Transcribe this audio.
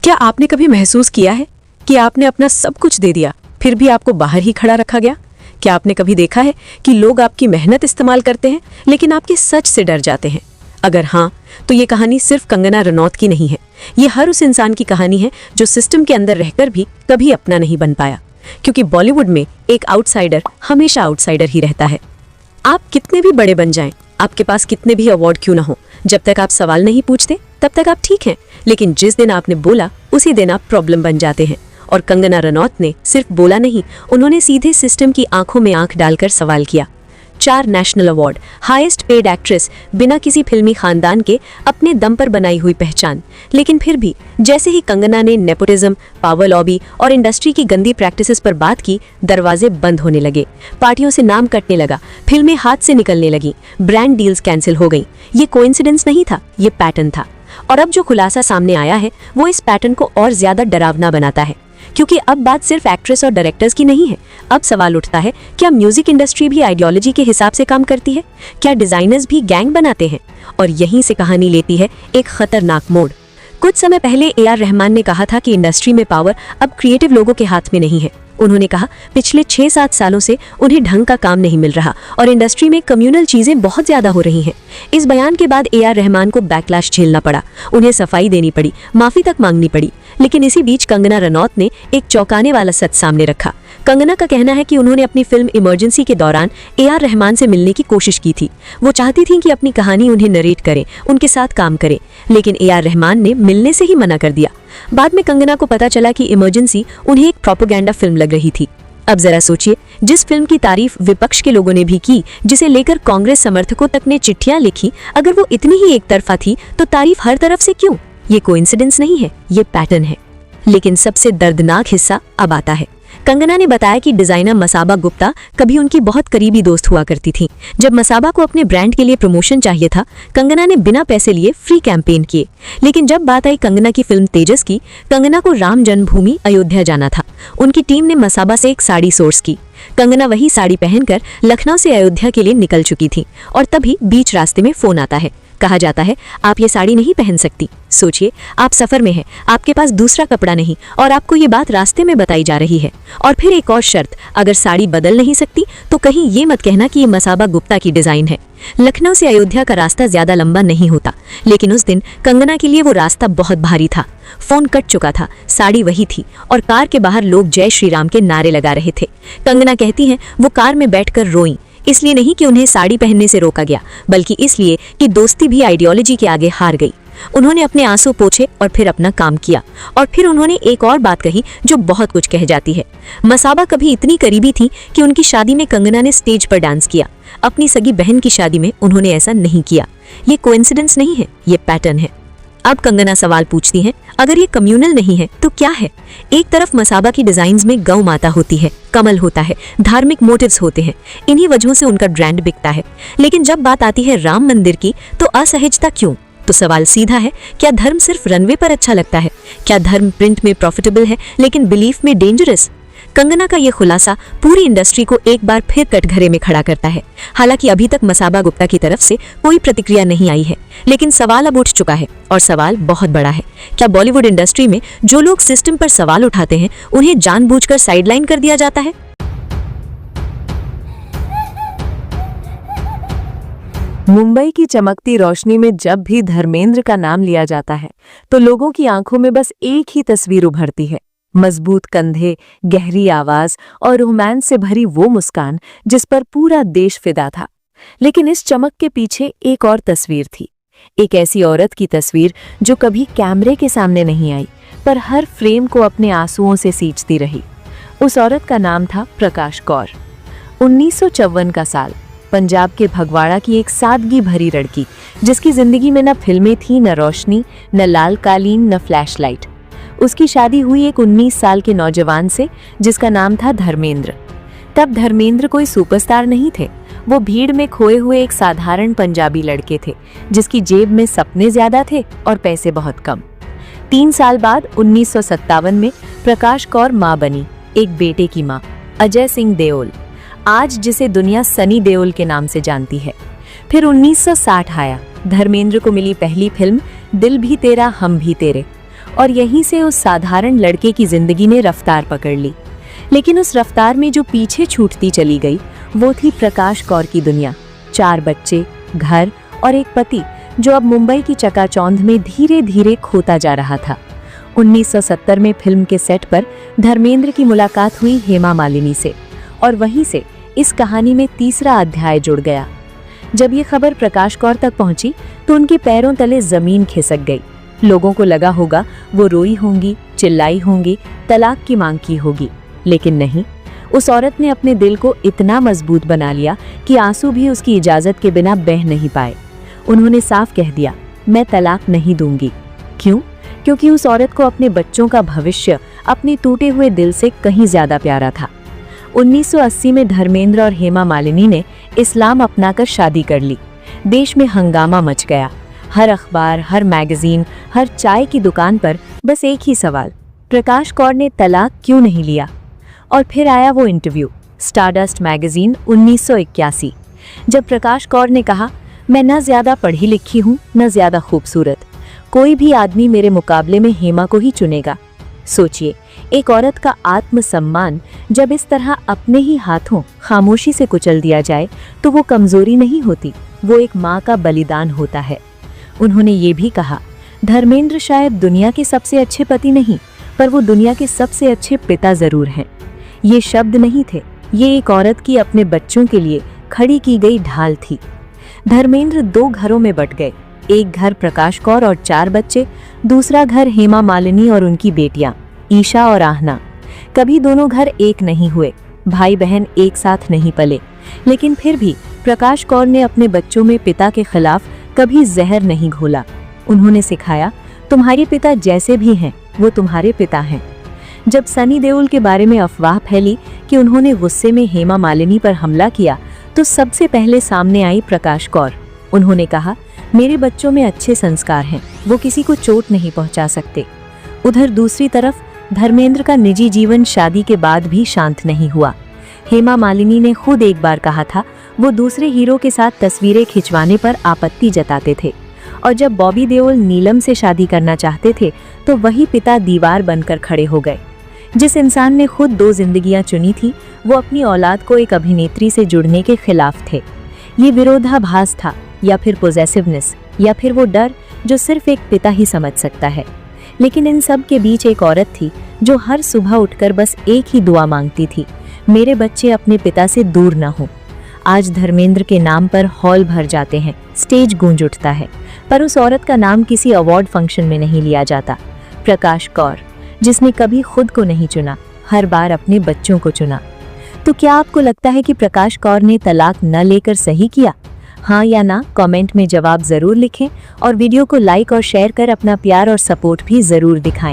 क्या आपने कभी महसूस किया है कि आपने अपना सब कुछ दे दिया फिर भी आपको बाहर ही खड़ा रखा गया? क्या आपने कभी देखा है कि लोग आपकी मेहनत इस्तेमाल करते हैं लेकिन आपके सच से डर जाते हैं? अगर हाँ, तो ये कहानी सिर्फ कंगना रनौत की नहीं है। ये हर उस इंसान की कहानी है जो सिस्टम के अंदर रहकर भी कभी अपना नहीं बन पाया, क्योंकि बॉलीवुड में एक आउटसाइडर हमेशा आउटसाइडर ही रहता है। आप कितने भी बड़े बन जाएं, आपके पास कितने भी अवार्ड क्यों ना हो, जब तक आप सवाल नहीं पूछते तब तक आप ठीक हैं, लेकिन जिस दिन आपने बोला उसी दिन आप प्रॉब्लम बन जाते हैं। और कंगना रनौत ने सिर्फ बोला नहीं, उन्होंने सीधे सिस्टम की आंखों में आंख डालकर सवाल किया। 4 national award, highest paid actress, बिना किसी फिल्मी खानदान के अपने दम पर बनाई हुई पहचान। लेकिन फिर भी जैसे ही कंगना ने नेपोटिज्म, पावर लॉबी और इंडस्ट्री की गंदी प्रैक्टिसेस पर बात की, दरवाजे बंद होने लगे, पार्टियों से नाम कटने लगा, फिल्में हाथ से निकलने लगी, ब्रांड डील्स कैंसिल हो गई। ये कोइंसिडेंस नहीं था, ये पैटर्न था। और अब जो खुलासा सामने आया है वो इस पैटर्न को और ज्यादा डरावना बनाता है, क्योंकि अब बात सिर्फ एक्ट्रेस और डायरेक्टर्स की नहीं है। अब सवाल उठता है, क्या म्यूजिक इंडस्ट्री भी आइडियोलॉजी के हिसाब से काम करती है? क्या डिजाइनर्स भी गैंग बनाते हैं? और यहीं से कहानी लेती है एक खतरनाक मोड़। कुछ समय पहले AR रहमान ने कहा था कि इंडस्ट्री में पावर अब क्रिएटिव लोगों के हाथ में नहीं है। उन्होंने कहा, पिछले 6-7 सालों से उन्हें ढंग का काम नहीं मिल रहा और इंडस्ट्री में कम्युनल चीजें बहुत ज्यादा हो रही हैं। इस बयान के बाद AR रहमान को बैकलैश झेलना पड़ा, उन्हें सफाई देनी पड़ी, माफी तक मांगनी पड़ी। लेकिन इसी बीच कंगना रनौत ने एक चौंकाने वाला सच सामने रखा। कंगना का कहना है कि उन्होंने अपनी फिल्म इमरजेंसी के दौरान AR रहमान से मिलने की कोशिश की थी। वो चाहती थी कि अपनी कहानी उन्हें नरेट करें, उनके साथ काम करें, लेकिन AR रहमान ने मिलने से ही मना कर दिया। बाद में कंगना को पता चला कि इमरजेंसी उन्हें एक प्रोपेगेंडा फिल्म लग रही थी। अब जरा सोचिए, जिस फिल्म की तारीफ विपक्ष के लोगों ने भी की, जिसे लेकर कांग्रेस समर्थकों तक ने चिट्ठियां लिखी, अगर वो इतनी ही एक तरफा थी तो तारीफ हर तरफ से क्यों? ये कोइंसिडेंस नहीं है, ये पैटर्न है। लेकिन सबसे दर्दनाक हिस्सा अब आता है। कंगना ने बताया कि डिजाइनर मसाबा गुप्ता कभी उनकी बहुत करीबी दोस्त हुआ करती थी। जब मसाबा को अपने ब्रांड के लिए प्रमोशन चाहिए था, कंगना ने बिना पैसे लिए फ्री कैंपेन किए। लेकिन जब बात आई कंगना की फिल्म तेजस की, कंगना को राम जन्मभूमि अयोध्या जाना था। उनकी टीम ने मसाबा से एक साड़ी सोर्स की। कंगना वही साड़ी पहनकर लखनऊ से अयोध्या के लिए निकल चुकी थी और तभी बीच रास्ते में फोन आता है। कहा जाता है, आप ये साड़ी नहीं पहन सकती। सोचिए, आप सफर में हैं, आपके पास दूसरा कपड़ा नहीं और आपको ये बात रास्ते में बताई जा रही है। और फिर एक और शर्त, अगर साड़ी बदल नहीं सकती तो कहीं ये मत कहना कि ये मसाबा गुप्ता की डिजाइन है। लखनऊ से अयोध्या का रास्ता ज्यादा लंबा नहीं होता, लेकिन उस दिन कंगना के लिए वो रास्ता बहुत भारी था। फोन कट चुका था, साड़ी वही थी और कार के बाहर लोग जय श्री राम के नारे लगा रहे थे। कंगना कहती हैं, वो कार में बैठकर रोईं, इसलिए नहीं कि उन्हें साड़ी पहनने से रोका गया, बल्कि इसलिए कि दोस्ती भी आइडियोलॉजी के आगे हार गई। उन्होंने अपने आंसू पोंछे और फिर अपना काम किया। और फिर उन्होंने एक और बात कही जो बहुत कुछ कह जाती है। मसाबा कभी इतनी करीबी थी कि उनकी शादी में कंगना ने स्टेज पर डांस किया। अपनी सगी बहन की शादी में उन्होंने ऐसा नहीं किया। ये कोइंसिडेंस नहीं है, ये पैटर्न है। अब कंगना सवाल पूछती हैं, अगर ये कम्युनल नहीं है तो क्या है? एक तरफ मसाबा की डिजाइन्स में गौ माता होती है, कमल होता है, धार्मिक मोटिव्स होते हैं, इन्हीं वजहों से उनका ब्रांड बिकता है। लेकिन जब बात आती है राम मंदिर की तो असहजता क्यों? तो सवाल सीधा है, क्या धर्म सिर्फ रनवे पर अच्छा लगता है? क्या धर्म प्रिंट में प्रॉफिटेबल है लेकिन बिलीफ में डेंजरस? कंगना का ये खुलासा पूरी इंडस्ट्री को एक बार फिर कटघरे में खड़ा करता है। हालांकि अभी तक मसाबा गुप्ता की तरफ से कोई प्रतिक्रिया नहीं आई है, लेकिन सवाल अब उठ चुका है और सवाल बहुत बड़ा है। क्या बॉलीवुड इंडस्ट्री में जो लोग सिस्टम पर सवाल उठाते हैं उन्हें जानबूझकर साइडलाइन कर दिया जाता है? मुंबई की चमकती रोशनी में जब भी धर्मेंद्र का नाम लिया जाता है तो लोगों की आंखों में बस एक ही तस्वीर उभरती है, मजबूत कंधे, गहरी आवाज और रोमांस से भरी वो मुस्कान जिस पर पूरा देश फिदा था। लेकिन इस चमक के पीछे एक और तस्वीर थी, एक ऐसी औरत की तस्वीर जो कभी कैमरे के सामने नहीं आई पर हर फ्रेम को अपने आंसुओं से सींचती रही। उस औरत का नाम था प्रकाश कौर। 1954 का साल, पंजाब के फगवाड़ा की एक सादगी भरी लड़की जिसकी जिंदगी में न फिल्में थी, न रोशनी, न लाल कालीन, न फ्लैशलाइट। उसकी शादी हुई एक 19 साल के नौजवान से जिसका नाम था धर्मेंद्र। तब धर्मेंद्र कोई सुपरस्टार नहीं थे, वो भीड़ में खोए हुए एक साधारण पंजाबी लड़के थे जिसकी जेब में सपने ज्यादा थे और पैसे बहुत कम। 3 साल बाद 1957 में प्रकाश कौर मां बनी, एक बेटे की मां, अजय सिंह देओल, आज जिसे दुनिया सनी देओल के नाम से जानती है। फिर 1960 आया, धर्मेंद्र को मिली पहली फिल्म दिल भी तेरा हम भी तेरे और यहीं से उस साधारण लड़के की जिंदगी ने रफ्तार पकड़ ली। लेकिन उस रफ्तार में जो पीछे छूटती चली गई वो थी प्रकाश कौर की दुनिया। 4 बच्चे, घर और एक पति जो अब मुंबई की चकाचौंध में धीरे धीरे खोता जा रहा था। 1970 में फिल्म के सेट पर धर्मेंद्र की मुलाकात हुई हेमा मालिनी से और वहीं से इस कहानी में तीसरा अध्याय जुड़ गया। जब ये खबर प्रकाश कौर तक पहुंची तो उनके पैरों तले जमीन खिसक गई। लोगों को लगा होगा वो रोई होंगी, चिल्लाई होंगी, तलाक की मांग की होगी, लेकिन नहीं, उस औरत ने अपने दिल को इतना मजबूत बना लिया कि आंसू भी उसकी इजाजत के बिना बह नहीं पाए। उन्होंने साफ कह दिया, मैं तलाक नहीं दूंगी। क्यों? क्योंकि उस औरत को अपने बच्चों का भविष्य अपने टूटे हुए दिल से कहीं ज्यादा प्यारा था। 1980 में धर्मेंद्र और हेमा मालिनी ने इस्लाम अपनाकर शादी कर ली। देश में हंगामा मच गया। हर अखबार, हर मैगजीन, हर चाय की दुकान पर बस एक ही सवाल, प्रकाश कौर ने तलाक क्यों नहीं लिया? और फिर आया वो इंटरव्यू, स्टारडस्ट मैगजीन 1981, जब प्रकाश कौर ने कहा, मैं न ज्यादा पढ़ी लिखी हूँ न ज्यादा खूबसूरत, कोई भी आदमी मेरे मुकाबले में हेमा को ही चुनेगा। सोचिए, एक औरत का आत्मसम्मान जब इस तरह अपने ही हाथों खामोशी से कुचल दिया जाए तो वो कमजोरी नहीं होती, वो एक माँ का बलिदान होता है। उन्होंने ये भी कहा, धर्मेंद्र शायद दुनिया के सबसे अच्छे पति नहीं, पर वो दुनिया के सबसे अच्छे पिता जरूर हैं। ये शब्द नहीं थे, ये एक औरत की अपने बच्चों के लिए खड़ी की गई ढाल थी। धर्मेंद्र 2 घरों में बट गए, एक घर प्रकाश कौर और 4 बच्चे, दूसरा घर हेमा मालिनी और उनकी बेटियां ईशा और आहना। कभी दोनों घर एक नहीं हुए, भाई बहन एक साथ नहीं पले, लेकिन फिर भी प्रकाश कौर ने अपने बच्चों में पिता के खिलाफ कभी जहर नहीं घोला। उन्होंने सिखाया, तुम्हारे पिता जैसे भी हैं वो तुम्हारे पिता हैं। जब सनी देओल के बारे में अफवाह फैली कि उन्होंने गुस्से में हेमा मालिनी पर हमला किया तो सबसे पहले सामने आई प्रकाश कौर। उन्होंने कहा, मेरे बच्चों में अच्छे संस्कार हैं, वो किसी को चोट नहीं पहुंचा सकते। उधर दूसरी तरफ धर्मेंद्र का निजी जीवन शादी के बाद भी शांत नहीं हुआ। हेमा मालिनी ने खुद एक बार कहा था वो दूसरे हीरो के साथ तस्वीरें खिंचवाने पर आपत्ति जताते थे, और जब बॉबी देओल नीलम से शादी करना चाहते थे तो वही पिता दीवार बनकर खड़े हो गए। जिस इंसान ने खुद 2 जिंदगियां चुनी थी वो अपनी औलाद को एक अभिनेत्री से जुड़ने के खिलाफ थे। ये विरोधाभास था, या फिर पोजेसिवनेस, या फिर वो डर जो सिर्फ एक पिता ही समझ सकता है। लेकिन इन सब के बीच एक औरत थी जो हर सुबह उठकर बस एक ही दुआ मांगती थी, मेरे बच्चे अपने पिता से दूर न हो। आज धर्मेंद्र के नाम पर हॉल भर जाते हैं, स्टेज गूंज उठता है, पर उस औरत का नाम किसी अवार्ड फंक्शन में नहीं लिया जाता। प्रकाश कौर, जिसने कभी खुद को नहीं चुना, हर बार अपने बच्चों को चुना। तो क्या आपको लगता है कि प्रकाश कौर ने तलाक न लेकर सही किया? हाँ या ना कमेंट में जवाब जरूर लिखें और वीडियो को लाइक और शेयर कर अपना प्यार और सपोर्ट भी जरूर दिखाएं।